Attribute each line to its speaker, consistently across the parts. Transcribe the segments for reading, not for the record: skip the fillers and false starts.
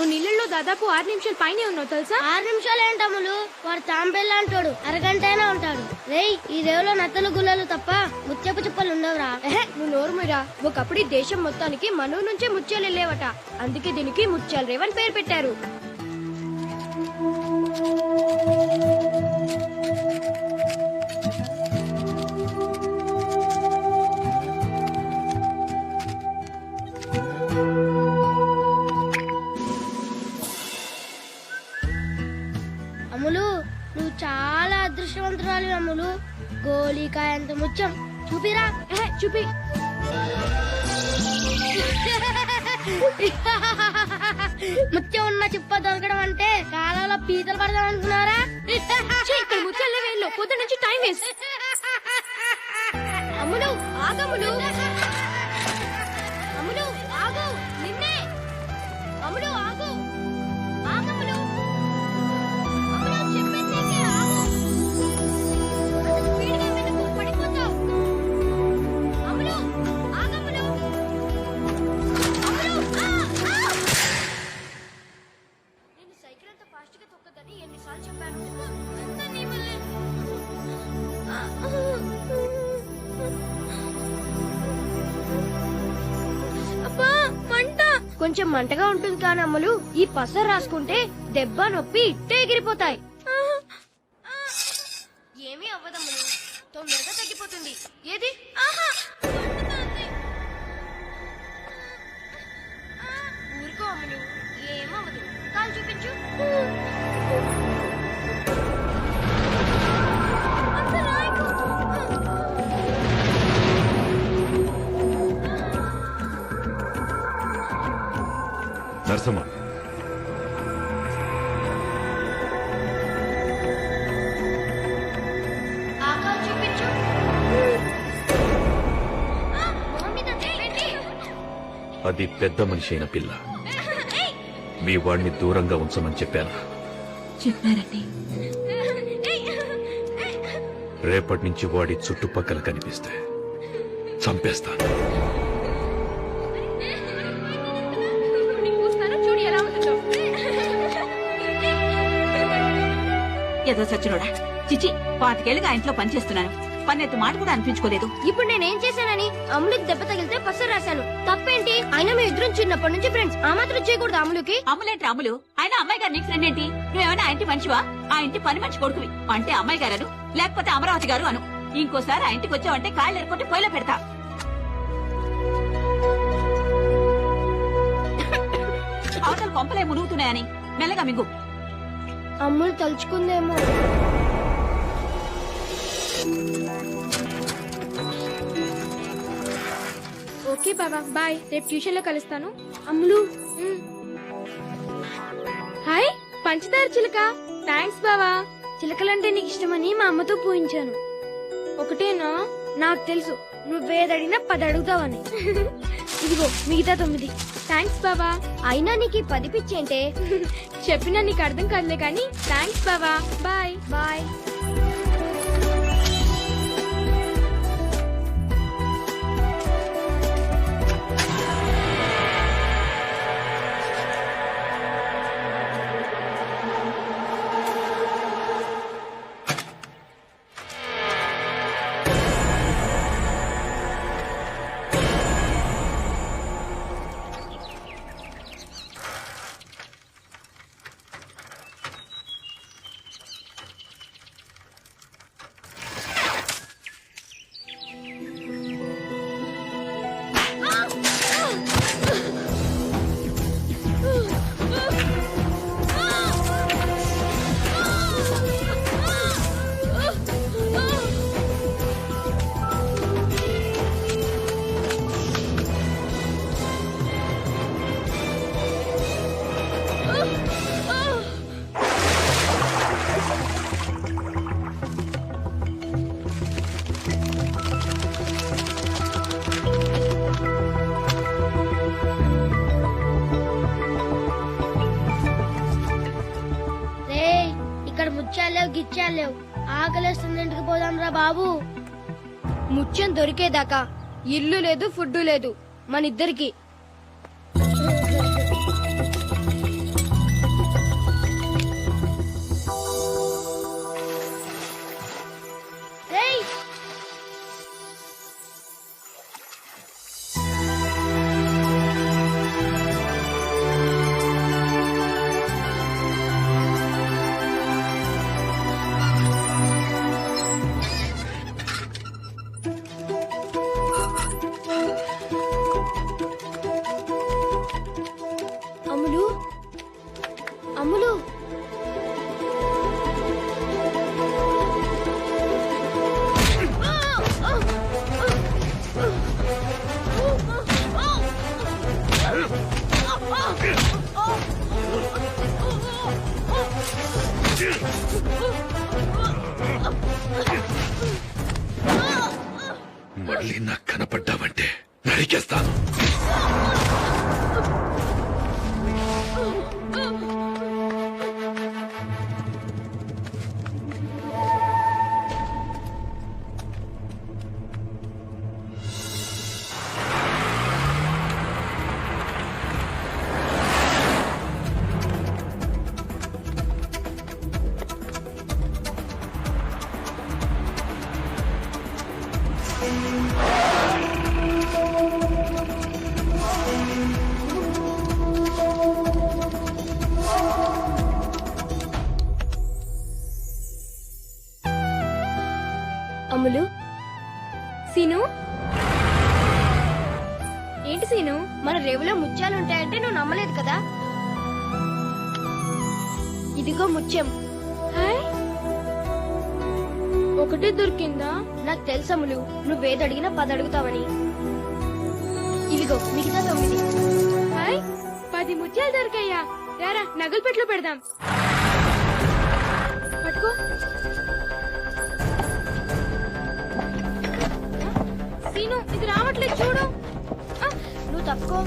Speaker 1: నువ్వు నీళ్ళలో దాదాపు 6 నిమిషాలు పైనే ఉన్నావు తెలుసా.
Speaker 2: 6 నిమిషాలు ఏంటమ్ములు, వాడు తాంబెల్లా అంటాడు, అరగంట అయినా ఉంటాడు. రేయ్, ఈ రేవులో నత్తలు గుల్లలు తప్ప ముత్యపు చుప్పలు ఉండవురా.
Speaker 1: నువ్వు నోరుమిరా. ఒకప్పుడు ఈ దేశం మొత్తానికి మనూరు నుంచే ముత్యాలు వెళ్ళేవట. అందుకే దీనికి ముత్యాల రేవ్ అని పేరు పెట్టారు.
Speaker 2: అమ్ములు, నువ్వు చాలా అదృష్టవంతురాలి అమ్ములు. గోళీకాయ అంత ముత్యం చూపిరా.
Speaker 1: చూపి.
Speaker 2: ముత్యం ఉన్న చిప్ప దొరకడం అంటే కాలంలో పీతలు పడదాం అనుకున్నారా?
Speaker 1: ఇక్కడ ముత్యాల వేల్లో పొద్దు నుంచి టైం వేస్ట్. అమ్ములు ఆగములు. అమ్ములు ఆగు. నిన్నే. అమ్ములు ఆగు. ఆగములు. అమ్ములు చెప్పేసేకే ఆగు. అంత స్పీడ్గా వెళ్ళకు, పడిపోతావు. అమ్ములు ఆగములు. అమ్ములు నేను సైకిల్ అంత ఫాస్ట్ గా తొక్కదని ఎన్నిసార్లు చెప్పాను. అంతా నీ వల్లే. అబ్బా మంట. కొంచెం మంటగా ఉంటుంది కానీ అమ్మలు, ఈ పసరు రాసుకుంటే దెబ్బ నొప్పి ఇట్టే ఎగిరిపోతాయి. ఏమీ అవ్వదమ్మలు, తొందరగా తగ్గిపోతుంది. ఏది ఊరుకో అమ్మలు, ఏమవ్వదు. కాలు చూపించు. అంత రాయకు.
Speaker 3: నరసమ్మ,
Speaker 1: ఆ కాలు చూపించు. మొహం మీద తేలండి.
Speaker 3: అది పెద్ద మనిషి అయిన పిల్ల. మీ వాడిని దూరంగా ఉంచమని చెప్పాను.
Speaker 4: చెప్పారండి.
Speaker 3: రేపటి నుంచి వాడి చుట్టుపక్కల కనిపిస్తే చంపేస్తాను.
Speaker 1: చూడు ఎలా ఉంటుందో.
Speaker 4: ఏదో సచ్చినోడా. చిచి, 25 ఏళ్ళుగా ఆ ఇంట్లో పనిచేస్తున్నాను. పన్నెత్తు మాట కూడా అనిపించుకోలేదు.
Speaker 1: ఇప్పుడు నేనేం చేశానని అమ్ములకి దెబ్బ తగిలితే పసరు రాశాను. తప్పేంటి? అయినా మీ ఇద్దరం చిన్నప్పటి నుంచి ఫ్రెండ్స్. ఆ మాత్రం చేయకూడదు అమ్ములకి.
Speaker 4: అమ్ములేంటి అమ్ములు? ఆయన అమ్మాయి గారు నీకు ఫ్రెండ్ ఏంటి? నువ్వేమైనా ఆ ఇంటి మనిషివా? ఆ ఇంటి పని మనిషి కొడుకువి అంటే అమ్మాయి గారు, లేకపోతే అమరావతి గారు అను. ఇంకోసారి ఆ ఇంటికి వచ్చావంటే కాళ్ళు ఎరుకుంటే పొయ్యిలో పెడతా. అవతల కొంపలే మునుగుతున్నాయని మెల్లగా మింగు.
Speaker 2: అమ్ములు తలుచుకుందేమో.
Speaker 1: ఓకే బాబా, బాయ్. రేపు ట్యూషన్ లో కలుస్తాను.
Speaker 2: అమ్ములు,
Speaker 1: హాయ్ పంచదార చిలక. థ్యాంక్స్ బావా.
Speaker 2: చిలకలంటే నీకు ఇష్టమని మా అమ్మతో పూయించాను.
Speaker 1: ఒకటేనా?
Speaker 2: నాకు తెలుసు, నువ్వేదడిగినా 10 అడుగుతావని. ఇదిగో మిగతా 9.
Speaker 1: థ్యాంక్స్ బావా.
Speaker 2: అయినా నీకు ఈ 10 పిచ్చేంటే?
Speaker 1: చెప్పినా నీకు అర్థం కాదులే కానీ థ్యాంక్స్ బావా. Bye
Speaker 2: bye. గిచ్చాలేవు. ఆకలేస్తుంది, ఇంటికి పోదాం రా బాబు.
Speaker 1: ముత్యం దొరికేదాకా ఇల్లు లేదు, ఫుడ్ లేదు మన ఇద్దరికి.
Speaker 3: మళ్ళీ నాకు కనపడ్డావంటే నరికేస్తాను.
Speaker 1: అమ్ములు, సీను, ఏంటి సీను, మన రేవులో ముత్యాలు ఉంటాయంటే నువ్వు నమ్మలేదు కదా. ఇదిగో ముత్యం. హాయ్, ఒకటే దొరికిందా? నాకు తెలుసు అమ్ములు, నువ్వేదడిగినా 10 అడుగుతావని. ఇదిగో మిగతా 9. హాయ్, 10 ముత్యాలు దొరికాయా? రారా నగలు పెట్లో పెడదాం. పట్టుకో. సీను, ఇది రావట్లేదు చూడు. నువ్వు తప్పుకో.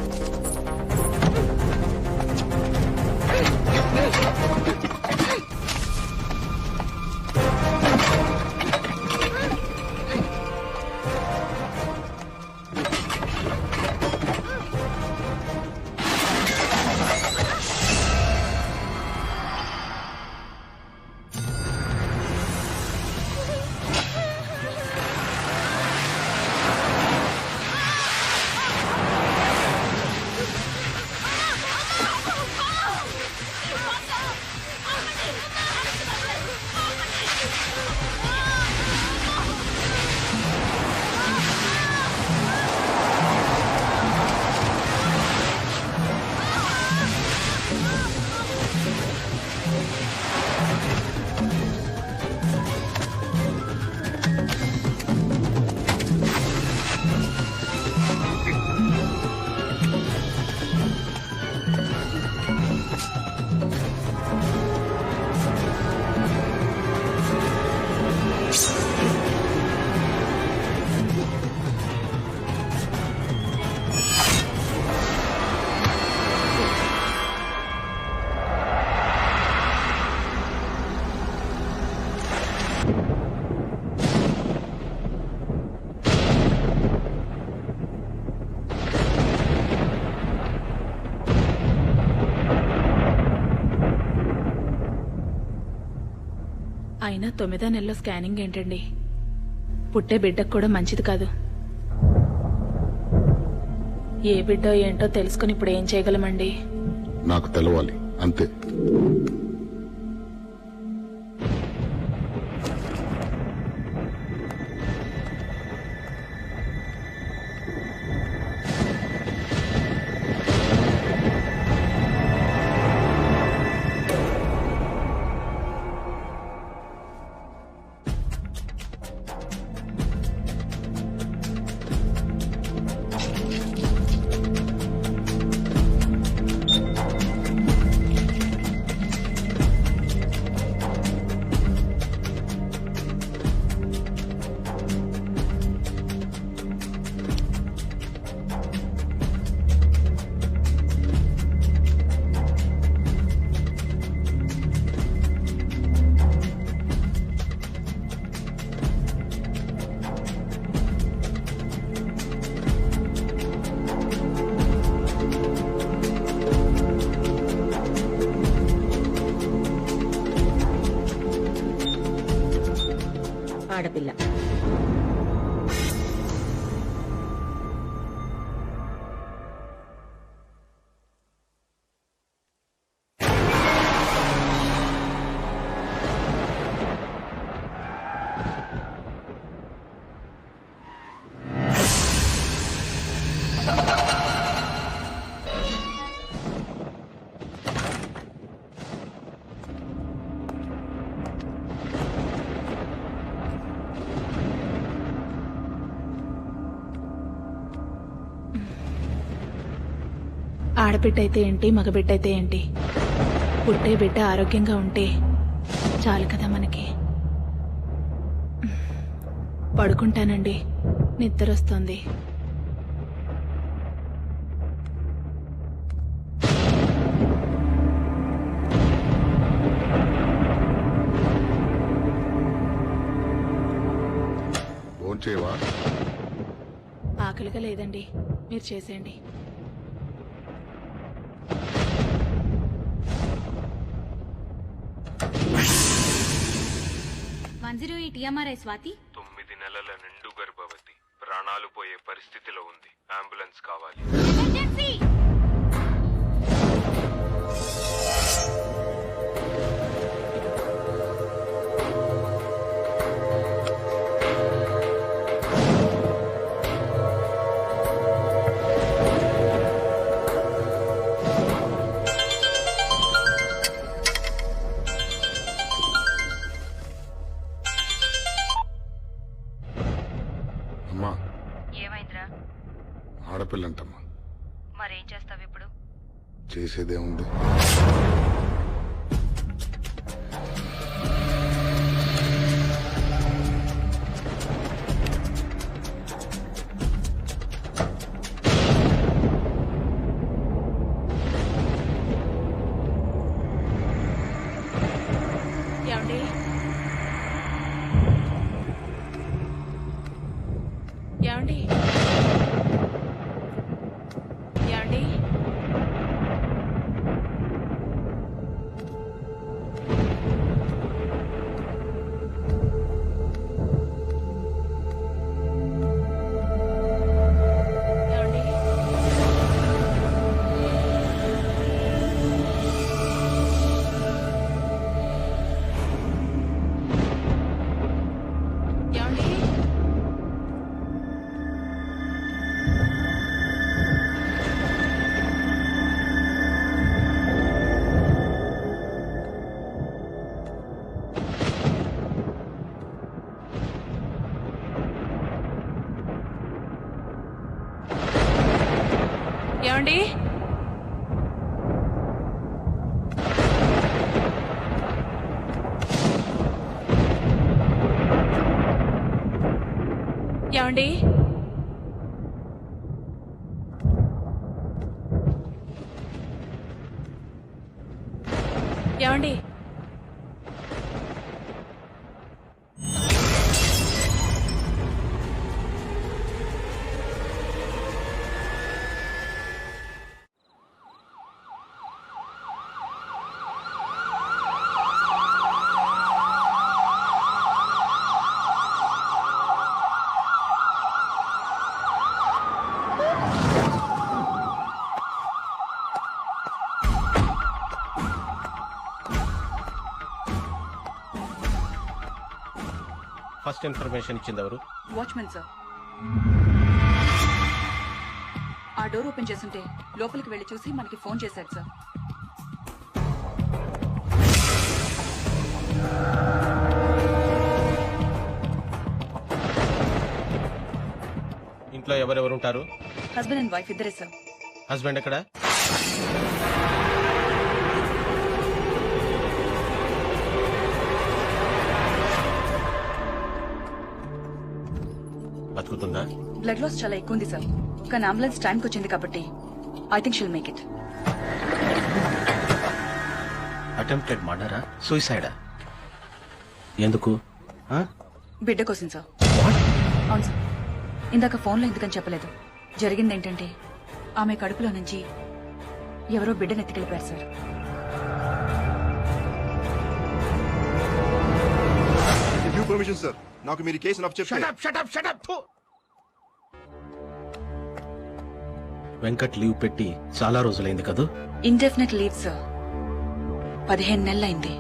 Speaker 5: అయినా 9వ నెలలో స్కానింగ్ ఏంటండి? పుట్టే బిడ్డకు కూడా మంచిది కాదు. ఏ బిడ్డో ఏంటో తెలుసుకుని ఇప్పుడు ఏం చేయగలమండి?
Speaker 6: నాకు తెలవాలి అంతే.
Speaker 7: ఆడపిల్ల.
Speaker 5: ఆడబిడ్డ అయితే ఏంటి, మగబిడ్డ అయితే ఏంటి, పుట్టే బిడ్డ ఆరోగ్యంగా ఉంటే చాలు కదా మనకి. పడుకుంటానండి. నిద్రొస్తుంది.
Speaker 6: భోంచేవా?
Speaker 5: ఆకలిగా లేదండి, మీరు చేసేయండి.
Speaker 4: స్వాతి
Speaker 8: 9 నెలల నిండు గర్భవతి, ప్రాణాలు పోయే పరిస్థితిలో ఉంది. అంబులెన్స్ కావాలి.
Speaker 6: అమ్మా,
Speaker 1: ఏమైందిరా?
Speaker 6: ఆడపిల్లంటమ్మా.
Speaker 1: మరేం చేస్తావు ఇప్పుడు?
Speaker 6: చేసేదేముంది?
Speaker 5: ఏమండి? ఏమండి? ఏమండి? ఏమండి? ఏమండి? ఏమండి? ఏమండి? ఏమండి?
Speaker 9: ఫస్ట్ ఇన్ఫర్మేషన్ ఇచ్చింది ఎవరు?
Speaker 10: Watchman sir. ఆ డోర్ ఓపెన్ చేస్తుంటే లోపలికి వెళ్లి చూసి మనకి ఫోన్ చేశారు సార్.
Speaker 9: ఇంట్లో ఎవరెవరు ఉంటారు?
Speaker 10: హస్బెండ్ అండ్ వైఫ్ ఇద్దరే సార్.
Speaker 9: హస్బెండ్ ఎక్కడ? బతుకుతుందా?
Speaker 10: బ్లడ్ లాస్ చాలా ఎక్కువ ఉంది సార్, కానీ అంబులెన్స్ టైంకి వచ్చింది కాబట్టి I think she'll make it.
Speaker 9: Attempted మర్డరా, సూసైడా? ఎందుకు?
Speaker 10: బిడ్డ కోసం సార్. అవును సార్. ఇందాక ఫోన్లో ఎందుకని చెప్పలేదు. జరిగింది ఏంటంటే ఆమె కడుపులో నుంచి ఎవరో బిడ్డను ఎత్తుకెళ్ళిపోయారు సార్.
Speaker 11: పర్మిషన్ సార్, నాకు మీరు కేసు
Speaker 9: వెంకట్ లీవ్ పెట్టి చాలా రోజులైంది కదా?
Speaker 10: Indefinite leave sir. 15 నెలలైంది.